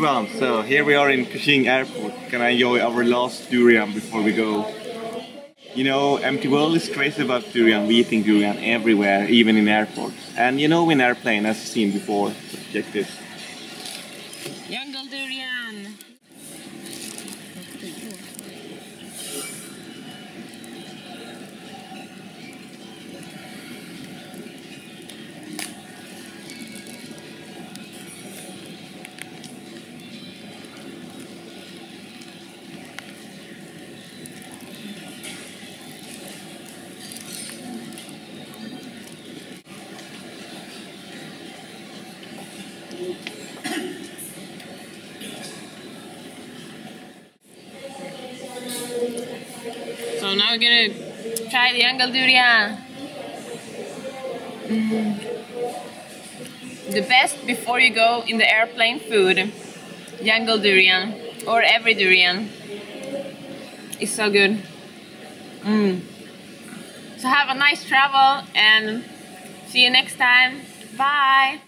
everyone, so here we are in Kuching Airport. Gonna enjoy our last durian before we go. You know, empty world is crazy about durian. We eating durian everywhere, even in airports. And you know, in airplane, as you've seen before. So check this. Jungle durian. So now we're gonna try the jungle durian. The best before you go in the airplane food, jungle durian or every durian. It's so good. So have a nice travel and see you next time. Bye.